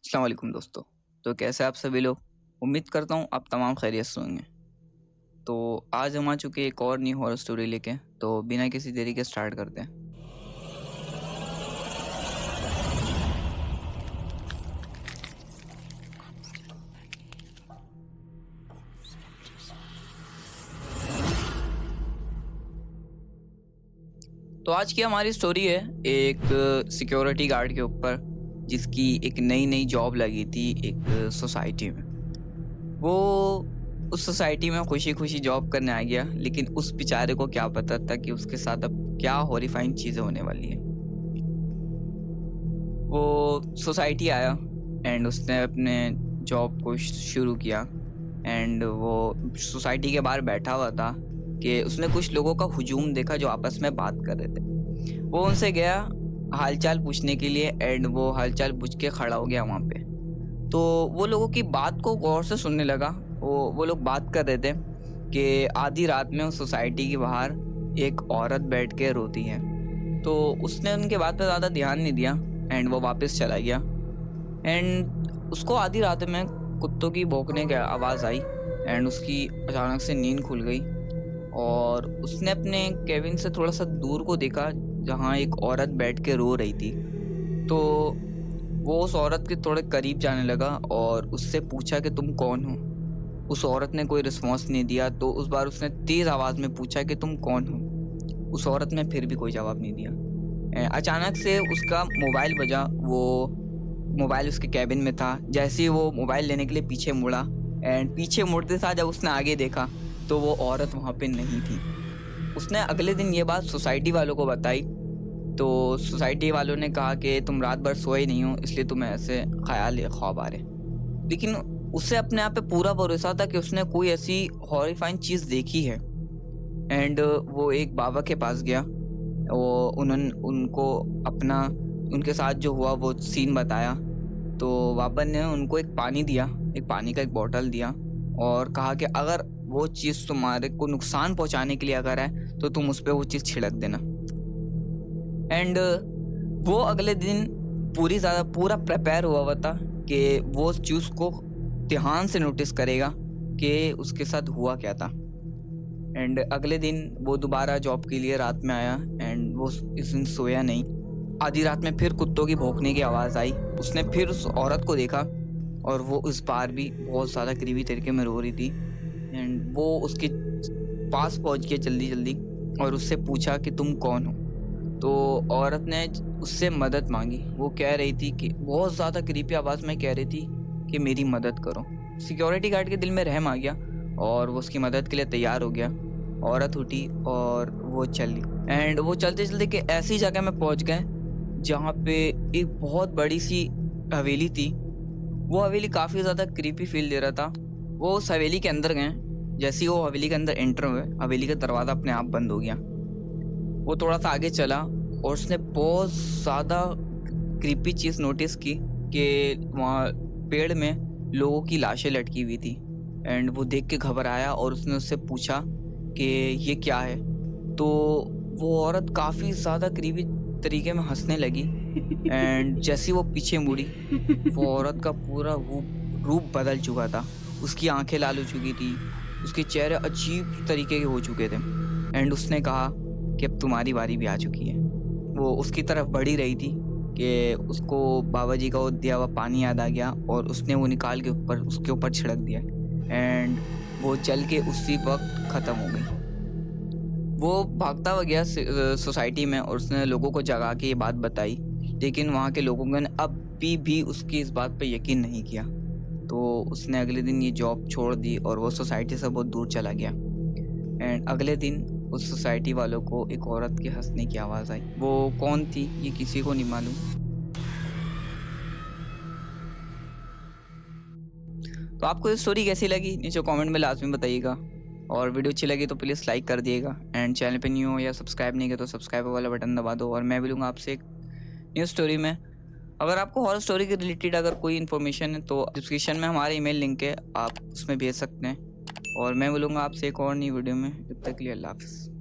अस्सलाम वालेकुम दोस्तों। तो कैसे आप सभी लोग? उम्मीद करता हूँ आप तमाम खैरियत से होंगे। तो आज हम आ चुके हैं एक और न्यू हॉरर स्टोरी लेके, तो बिना किसी देरी के स्टार्ट करते हैं। तो आज की हमारी स्टोरी है एक सिक्योरिटी गार्ड के ऊपर, जिसकी एक नई जॉब लगी थी एक सोसाइटी में। वो उस सोसाइटी में खुशी-खुशी जॉब करने आ गया, लेकिन उस बेचारे को क्या पता था कि उसके साथ अब क्या हॉरिफाइंग चीज़ें होने वाली हैं। वो सोसाइटी आया एंड उसने अपने जॉब को शुरू किया एंड वो सोसाइटी के बाहर बैठा हुआ था कि उसने कुछ लोगों का हुजूम देखा जो आपस में बात कर रहे थे। वो उनसे गया हालचाल पूछने के लिए एंड वो हालचाल पूछ के खड़ा हो गया वहाँ पे। तो वो लोगों की बात को गौर से सुनने लगा। वो लोग बात कर रहे थे कि आधी रात में उस सोसाइटी के बाहर एक औरत बैठ के रोती है। तो उसने उनके बात पे ज़्यादा ध्यान नहीं दिया एंड वो वापस चला गया। एंड उसको आधी रात में कुत्तों की भौंकने की आवाज़ आई एंड उसकी अचानक से नींद खुल गई और उसने अपने केबिन से थोड़ा सा दूर को देखा जहाँ एक औरत बैठ के रो रही थी। तो वो उस औरत के थोड़े करीब जाने लगा और उससे पूछा कि तुम कौन हो? उस औरत ने कोई रिस्पॉन्स नहीं दिया, तो उस बार उसने तेज़ आवाज़ में पूछा कि तुम कौन हो? उस औरत ने फिर भी कोई जवाब नहीं दिया। अचानक से उसका मोबाइल बजा। वो मोबाइल उसके केबिन में था। जैसे ही वो मोबाइल लेने के लिए पीछे मुड़ा एंड पीछे मुड़ते साथ जब उसने आगे देखा तो वो औरत वहाँ पे नहीं थी। उसने अगले दिन ये बात सोसाइटी वालों को बताई। तो सोसाइटी वालों ने कहा कि तुम रात भर सोए नहीं हो, इसलिए तुम्हें ऐसे ख्याल या ख्वाब आ रहे। लेकिन उसे अपने आप पे पूरा भरोसा था कि उसने कोई ऐसी हॉरिफाइंग चीज़ देखी है। एंड वो एक बाबा के पास गया। वो उन्होंने उनको अपना उनके साथ जो हुआ वो सीन बताया। तो बाबा ने उनको एक पानी दिया, एक पानी का एक बॉटल दिया और कहा कि अगर वो चीज़ तुम्हारे को नुकसान पहुंचाने के लिए अगर है तो तुम उस पे वो चीज़ छिड़क देना। एंड वो अगले दिन पूरा प्रिपेयर हुआ था कि वो उस चीज़ को ध्यान से नोटिस करेगा कि उसके साथ हुआ क्या था। एंड अगले दिन वो दोबारा जॉब के लिए रात में आया एंड वो इस दिन सोया नहीं। आधी रात में फिर कुत्तों की भौंकने की आवाज़ आई। उसने फिर उस औरत को देखा और वो उस बार भी बहुत ज़्यादा करीबी तरीके में रो रही थी। एंड वो उसके पास पहुंच गया जल्दी और उससे पूछा कि तुम कौन हो? तो औरत ने उससे मदद मांगी। वो कह रही थी कि बहुत ज़्यादा करीबी आवाज़ में कह रही थी कि मेरी मदद करो। सिक्योरिटी गार्ड के दिल में रहम आ गया और वो उसकी मदद के लिए तैयार हो गया। औरत उठी और वो चली एंड वो चलते-चलते कि ऐसी जगह में पहुंच गए जहाँ पे एक बहुत बड़ी सी हवेली थी। वो हवेली काफ़ी ज़्यादा क्रीपी फ़ील दे रहा था। वो उस हवेली के अंदर गए। जैसे ही वो हवेली के अंदर एंटर हुए, हवेली का दरवाज़ा अपने आप बंद हो गया। वो थोड़ा-सा आगे चला और उसने बहुत ज़्यादा क्रीपी चीज़ नोटिस की कि वहाँ पेड़ में लोगों की लाशें लटकी हुई थी। एंड वो देख के घबराया और उसने उससे पूछा कि ये क्या है? तो वो औरत काफ़ी ज़्यादा क्रीपी तरीके में हँसने लगी एंड जैसे ही वो पीछे मुड़ी, वो औरत का पूरा रूप रूप बदल चुका था। उसकी आँखें लाल हो चुकी थी, उसके चेहरे अजीब तरीके के हो चुके थे एंड उसने कहा कि अब तुम्हारी बारी भी आ चुकी है। वो उसकी तरफ बढ़ ही रही थी कि उसको बाबा जी का वो दिया हुआ पानी याद आ गया और उसने वो निकाल के उसके ऊपर छिड़क दिया एंड वो जल के उसी वक़्त ख़त्म हो गई। वो भागता हुआ गया सोसाइटी में और उसने लोगों को जगा के ये बात बताई, लेकिन वहाँ के लोगों ने अभी भी उसकी इस बात पे यकीन नहीं किया। तो उसने अगले दिन ये जॉब छोड़ दी और वो सोसाइटी से बहुत दूर चला गया। एंड अगले दिन उस सोसाइटी वालों को एक औरत के हँसने की आवाज़ आई। वो कौन थी ये किसी को नहीं मालूम। तो आपको ये स्टोरी कैसी लगी नीचे कमेंट में लाज़मी बताइएगा और वीडियो अच्छी लगी तो प्लीज़ लाइक कर दिएगा एंड चैनल पे न्यू हो या सब्सक्राइब नहीं किया तो सब्सक्राइब वाला बटन दबा दो और मैं मिलूँगा आपसे एक न्यू स्टोरी में। अगर आपको हॉरर स्टोरी के रिलेटेड अगर कोई इन्फॉर्मेशन है तो डिस्क्रिप्शन में हमारा ईमेल लिंक है, आप उसमें भेज सकते हैं और मैं मिलूँगा आपसे एक और नई वीडियो में। जब तक के लिए अल्लाह हाफ़िज़।